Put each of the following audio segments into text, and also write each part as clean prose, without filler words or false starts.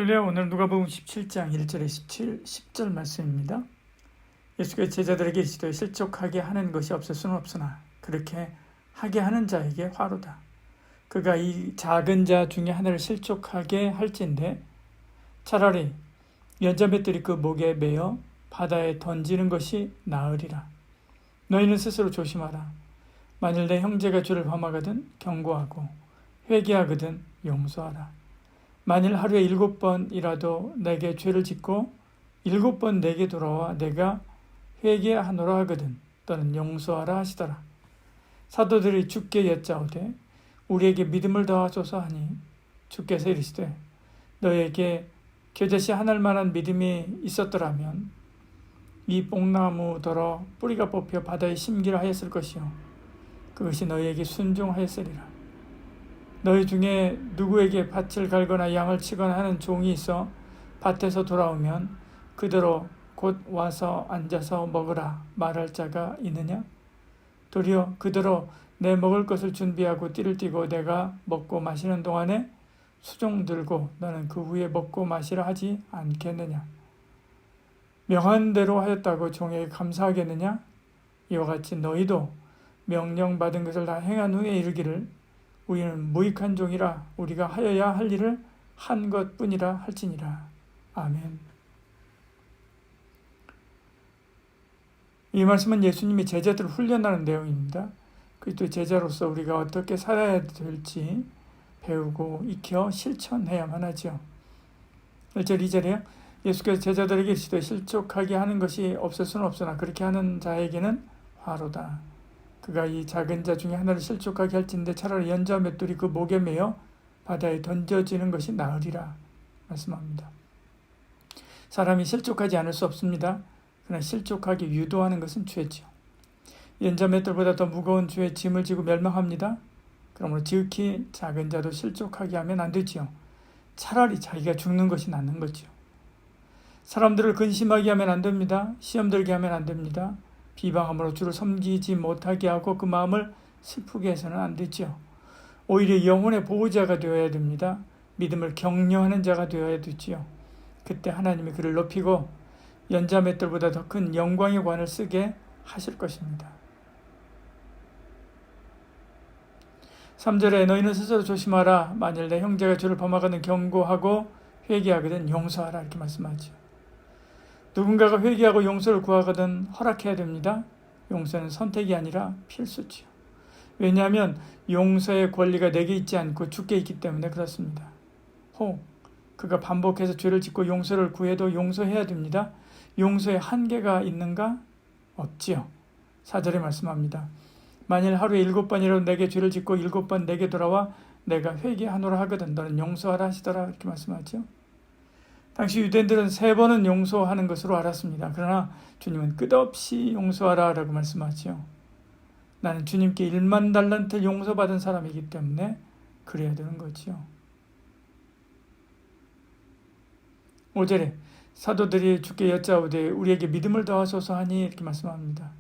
할렐루야. 오늘 누가복음 17장 1절에 10절 말씀입니다. 예수께서 제자들에게 이르시되 실족하게 하는 것이 없을 수는 없으나 그렇게 하게 하는 자에게 화로다. 그가 이 작은 자 중에 하나를 실족하게 할진대 차라리 연자맷들이 그 목에 매어 바다에 던지는 것이 나으리라. 너희는 스스로 조심하라. 만일 내 형제가 죄를 범하거든 경고하고 회개하거든 용서하라. 만일 하루에 7번이라도 내게 죄를 짓고 7번 내게 돌아와 내가 회개하노라 하거든 너는 용서하라 하시더라. 사도들이 주께 여짜오되 우리에게 믿음을 더하소서 하니 주께서 이르시되 너에게 겨자씨 하나일 만한 믿음이 있었더라면 이 뽕나무더러 뿌리가 뽑혀 바다에 심기를 하였을 것이요 그것이 너희에게 순종하였으리라. 너희 중에 누구에게 밭을 갈거나 양을 치거나 하는 종이 있어 밭에서 돌아오면 그대로 곧 와서 앉아서 먹으라 말할 자가 있느냐? 도리어 그대로 내 먹을 것을 준비하고 띠를 띠고 내가 먹고 마시는 동안에 수종 들고 너는 그 후에 먹고 마시라 하지 않겠느냐? 명한 대로 하였다고 종에게 감사하겠느냐? 이와 같이 너희도 명령받은 것을 다 행한 후에 이르기를 우리는 무익한 종이라 우리가 하여야 할 일을 한 것뿐이라 할지니라. 아멘. 이 말씀은 예수님이 제자들을 훈련하는 내용입니다. 그리스도의 제자로서 우리가 어떻게 살아야 될지 배우고 익혀 실천해야만 하죠. 1절 2절에 예수께서 제자들에게 이르시되 실족하게 하는 것이 없을 수는 없으나 그렇게 하는 자에게는 화로다. 그가 이 작은 자 중에 하나를 실족하게 할진대 차라리 연자 맷돌이 그 목에 매어 바다에 던져지는 것이 나으리라 말씀합니다. 사람이 실족하지 않을 수 없습니다. 그러나 실족하게 유도하는 것은 죄죠. 연자 맷돌보다 더 무거운 죄의 짐을 지고 멸망합니다. 그러므로 지극히 작은 자도 실족하게 하면 안 되지요. 차라리 자기가 죽는 것이 낫는 거죠. 사람들을 근심하게 하면 안 됩니다. 시험 들게 하면 안 됩니다. 비방함으로 주를 섬기지 못하게 하고 그 마음을 슬프게 해서는 안 되죠. 오히려 영혼의 보호자가 되어야 됩니다. 믿음을 격려하는 자가 되어야 되지요. 그때 하나님이 그를 높이고 연자맷돌보다 더 큰 영광의 관을 쓰게 하실 것입니다. 3절에 너희는 스스로 조심하라. 만일 내 형제가 죄를 범하거든 경고하고 회개하거든 용서하라 이렇게 말씀하죠. 누군가가 회개하고 용서를 구하거든 허락해야 됩니다. 용서는 선택이 아니라 필수지요. 왜냐하면 용서의 권리가 내게 있지 않고 주께 있기 때문에 그렇습니다. 혹 그가 반복해서 죄를 짓고 용서를 구해도 용서해야 됩니다. 용서에 한계가 있는가? 없지요. 4절에 말씀합니다. 만일 하루에 7번이라도 내게 죄를 짓고 7번 내게 돌아와 내가 회개하노라 하거든 너는 용서하라 하시더라 이렇게 말씀하죠. 당시 유대인들은 3번은 용서하는 것으로 알았습니다. 그러나 주님은 끝없이 용서하라 라고 말씀하죠. 나는 주님께 1만 달란트 용서받은 사람이기 때문에 그래야 되는 거지요. 5절에 사도들이 주께 여짜오되 우리에게 믿음을 더하소서 하니 이렇게 말씀합니다.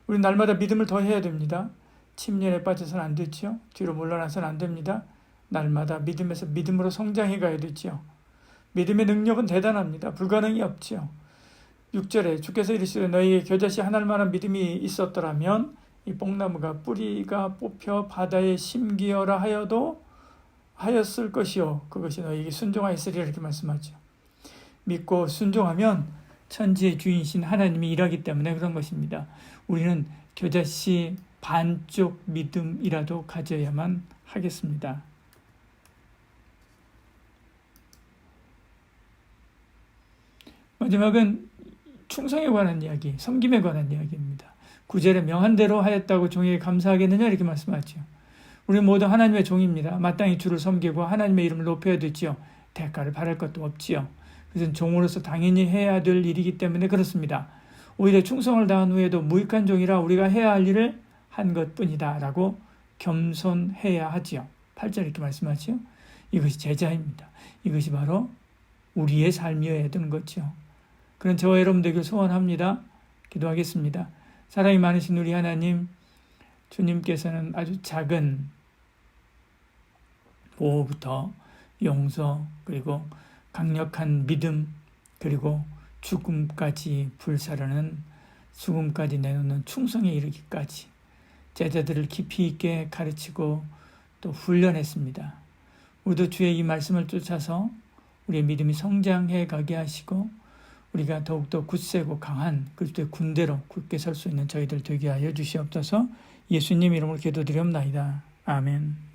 우리 날마다 믿음을 더해야 됩니다. 침륜에 빠져서는 안 되지요. 뒤로 물러나서는 안 됩니다. 날마다 믿음에서 믿음으로 성장해 가야 되지요. 믿음의 능력은 대단합니다. 불가능이 없지요. 6절에 주께서 이르시되 너희에게 겨자씨 하나일 만한 믿음이 있었더라면 이 뽕나무가 뿌리가 뽑혀 바다에 심기어라 하였을 것이요 그것이 너희에게 순종하였으리라 이렇게 말씀하죠. 믿고 순종하면 천지의 주인이신 하나님이 일하기 때문에 그런 것입니다. 우리는 겨자씨 반쪽 믿음이라도 가져야만 하겠습니다. 마지막은 충성에 관한 이야기, 섬김에 관한 이야기입니다. 9절에 명한 대로 하였다고 종에게 감사하겠느냐 이렇게 말씀하죠. 우리는 모두 하나님의 종입니다. 마땅히 주를 섬기고 하나님의 이름을 높여야 되지요. 대가를 바랄 것도 없지요. 그것은 종으로서 당연히 해야 될 일이기 때문에 그렇습니다. 오히려 충성을 다한 후에도 무익한 종이라 우리가 해야 할 일을 한 것뿐이다 라고 겸손해야 하지요. 8절 이렇게 말씀하죠. 이것이 제자입니다. 이것이 바로 우리의 삶이어야 되는 거죠. 그런 저와 여러분 되길 소원합니다. 기도하겠습니다. 사랑이 많으신 우리 하나님, 주님께서는 아주 작은 보호부터 용서 그리고 강력한 믿음, 그리고 죽음까지 불사르는, 죽음까지 내놓는 충성에 이르기까지 제자들을 깊이 있게 가르치고 또 훈련했습니다. 우리도 주의 이 말씀을 쫓아서 우리의 믿음이 성장해 가게 하시고 우리가 더욱더 굳세고 강한 그리스도의 군대로 굳게 설 수 있는 저희들 되게 하여 주시옵소서. 예수님 이름으로 기도드리옵나이다. 아멘.